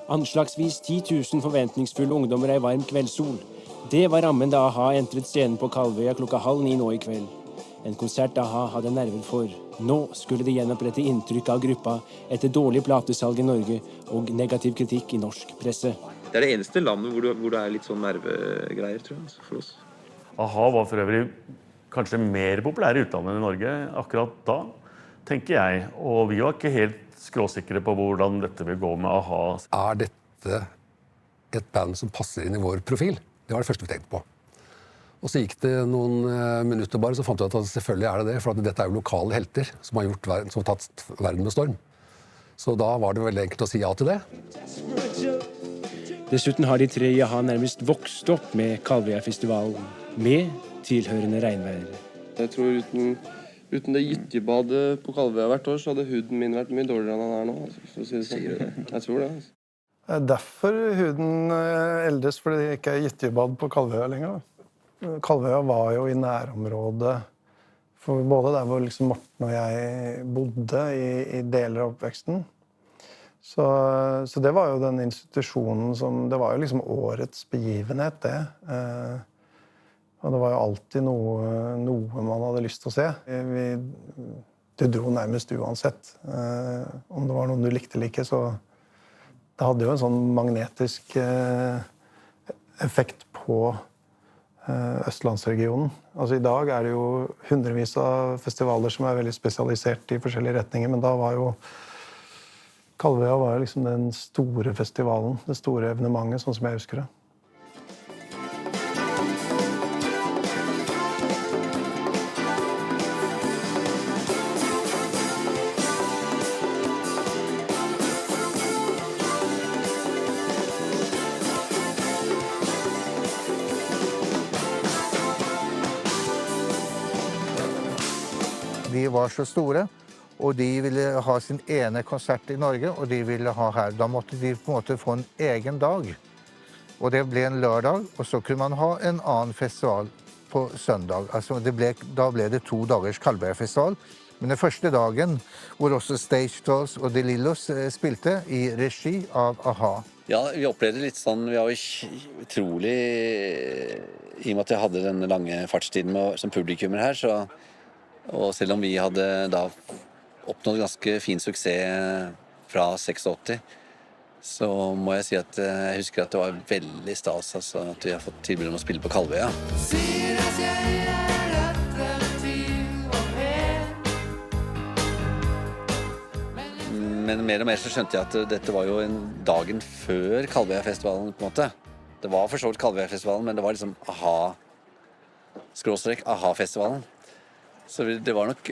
Anslagsvis 10 000 forventningsfulle ungdommer i varm kveldssol. Det var rammen da a-ha entret scenen på Kalvøya klokka 8:30 nå i kveld. En konsert a-ha hadde nerver for. Nå skulle de gjenopprette inntrykk av gruppa etter dårlig platesalg i Norge og negativ kritikk i norsk presse. Det det eneste landet hvor det litt sånn nervegreier, tror jeg, for oss. a-ha var for øvrig kanskje mer populære i utlandet enn i Norge akkurat da, tenker jeg. Og vi var ikke helt skråsikre på hvordan dette vil gå med a-ha. Dette et band som passer inn i vår profil? Det var det første vi tenkte på. Og så gikk det noen minutter bare, så fant vi at selvfølgelig det, for at dette jo lokale helter som har tatt verden med storm. Så da var det veldig enkelt å si ja til det. Dessuten har de tre i a-ha nærmest vokst opp med Kalvøya-festivalen, med tilhørende regnvær. Jeg tror uten det gytjebadet på Kalvøya hvert år, så hadde huden min vært mye dårligere enn den nå. For å si det sånn. Jeg tror det. Det derfor huden eldes, fordi det ikke gytjebad på Kalvøya lenger. Kalvøya var jo i nærområdet, for både der hvor liksom Morten og jeg bodde i deler av oppveksten. Så det var jo den institusjonen som, det var jo liksom årets begivenhet, det. Og det var jo alltid noe man hadde lyst til å se. Du dro nærmest uansett. Om det var noen du likte eller ikke, så det hadde jo en sånn magnetisk effekt på Østlandsregionen. Altså i dag det jo hundrevis av festivaler som veldig spesialisert i forskjellige retninger, men da var jo Kalvøya var jo liksom den store festivalen, det store evenementet, sånn som jeg husker det. De var så store, og de ville ha sin ene konsert i Norge, og de ville ha her. Da måtte de på en måte få en egen dag. Og det ble en lørdag, og så kunne man ha en annen festival på søndag. Altså da ble det 2 dagers Kalvøya-festival. Men den første dagen, hvor også Stage Dolls og De Lillos spilte i regi av a-ha. Ja, vi opplevde litt sånn, vi var jo utrolig, i og med at jeg hadde denne lange fartstiden som publikummer her, så og selv om vi hadde da oppnådd ganske fin suksess fra 86, så må jeg si at jeg husker at det var veldig stas altså, at vi har fått tilbud om å spille på Kalvøya. Men mer og mer så skjønte jeg at dette var jo dagen før Kalvøya-festivalen på en måte. Det var for så vidt Kalvøya-festivalen, men det var liksom a-ha-festivalen. Så det var nok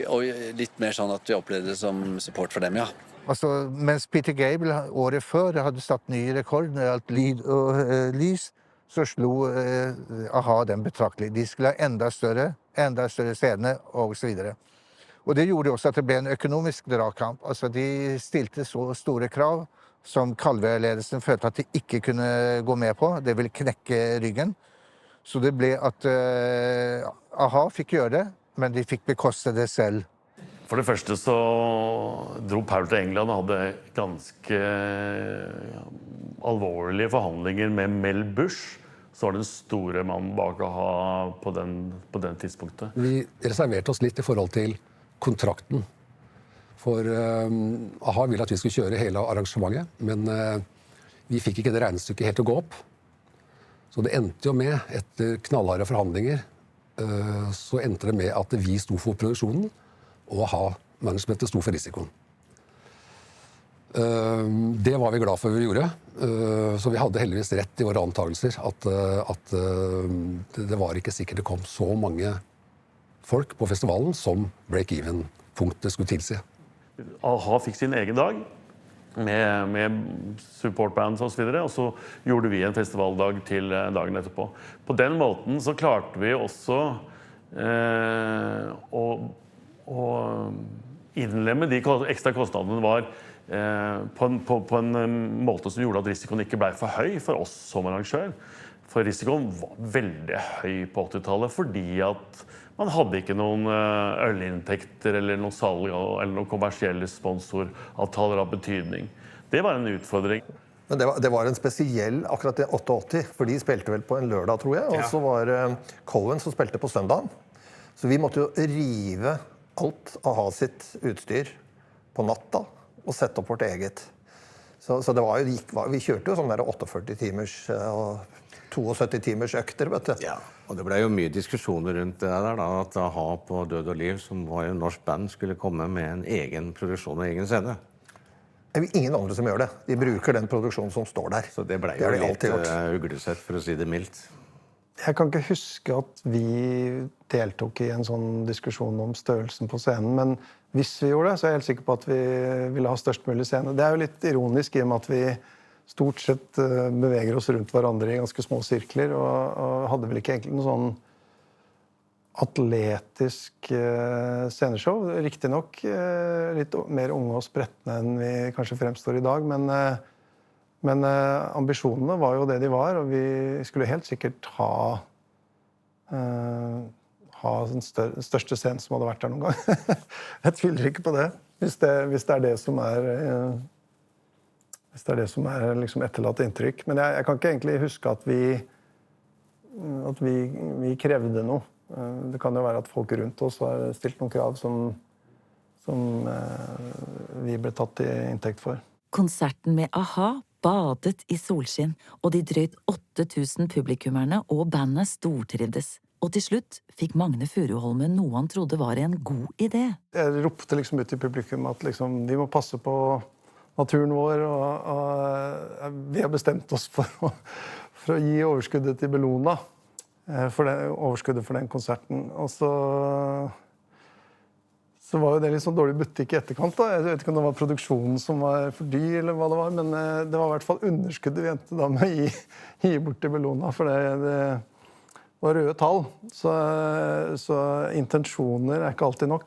litt mer sånn at vi opplevde det som support for dem, ja. Altså, mens Peter Gabriel året før hadde satt ny rekord når det gjaldt lyd og lys, så slo a-ha den betraktelig. De skulle ha enda større scene og så videre. Og det gjorde også at det ble en økonomisk dragkamp. Altså, de stilte så store krav som Kalvøya-ledelsen følte at de ikke kunne gå med på. Det ville knekke ryggen. Så det ble at a-ha fikk gjøre det, men de fikk bekoste det selv. For det første så dro Paul til England og hadde ganske alvorlige forhandlinger med Mel Bush. Så var den store mannen bak a-ha på den tidspunktet. Vi reserverte oss litt i forhold til kontrakten. For a-ha ville at vi skulle kjøre hele arrangementet, men vi fikk ikke det regnestykket helt til å gå opp. Så det endte jo med, etter knallharde forhandlinger, så endte det med at vi sto for produksjonen, og a-ha-managementet sto for risikoen. Det var vi glad for vi gjorde, så vi hadde heldigvis rett i våre antagelser at det var ikke sikkert det kom så mange folk på festivalen som break-even-punktet skulle tilsi. a-ha fikk sin egen dag med supportbands og så videre, og så gjorde vi en festivaldag til dagen etterpå. På den måten så klarte vi også å innlemme de ekstra kostnadene var på en måte som gjorde at risikoen ikke ble for høy for oss som arrangør. For risikoen var veldig høy på 80-tallet fordi at man hadde ikke noen ølinntekter eller noe salg eller noen kommersielle sponsoravtaler av betydning. Det var en utfordring. Men det var en spesiell akkurat det 88, for de spilte vel på en lørdag, tror jeg, og så var det Cohen som spilte på søndagen. Så vi måtte jo rive alt av ha sitt utstyr på natta og sette opp vårt eget. Så det var jo, vi kjørte jo sånn der 48 timers og 72 timers økter, vet du. Ja, og det ble jo mye diskusjoner rundt det der da, at AHA på Død og Liv, som var jo en norsk band, skulle komme med en egen produksjon og egen scene. Det er ingen andre som gjør det. De bruker den produksjonen som står der. Så det ble jo litt uglesett, for å si det mildt. Jeg kan ikke huske at vi deltok i en sånn diskusjon om størrelsen på scenen, men hvis vi gjorde det, så er jeg helt sikker på at vi ville ha størst mulig scene. Det er jo litt ironisk i og med at vi stort sett beveger oss rundt hverandre i ganske små sirkler, og hadde vel ikke egentlig noe sånn atletisk sceneshow. Riktignok litt mer unge og spretne enn vi kanskje fremstår i dag, men ambisjonene var jo det de var, og vi skulle helt sikkert ha den største scenen som hadde vært der noen gang. Jeg tviler ikke på det, hvis det er det som er liksom etterlatt inntrykk. Men jeg kan ikke egentlig huske at vi krevde noe. Det kan jo være at folk rundt oss har stilt noen krav som vi ble tatt til inntekt for. Konserten med AHA badet i solskinn, og de drøyt 8000 publikummerne og bandet stortrivdes. Og til slutt fikk Magne Furuholmen noe han trodde var en god idé. Jeg ropte liksom ut til publikum at liksom, de må passe på naturen vår, og vi har bestemt oss for å gi overskuddet til Bellona. Overskuddet for den konserten. Og så var jo det litt sånn dårlig butikk i etterkant. Da. Jeg vet ikke om det var produksjonen som var for dyr, eller hva det var, men det var i hvert fall underskuddet vi endte da med å gi bort til Bellona, for det var røde tall. Så intensjoner er ikke alltid nok.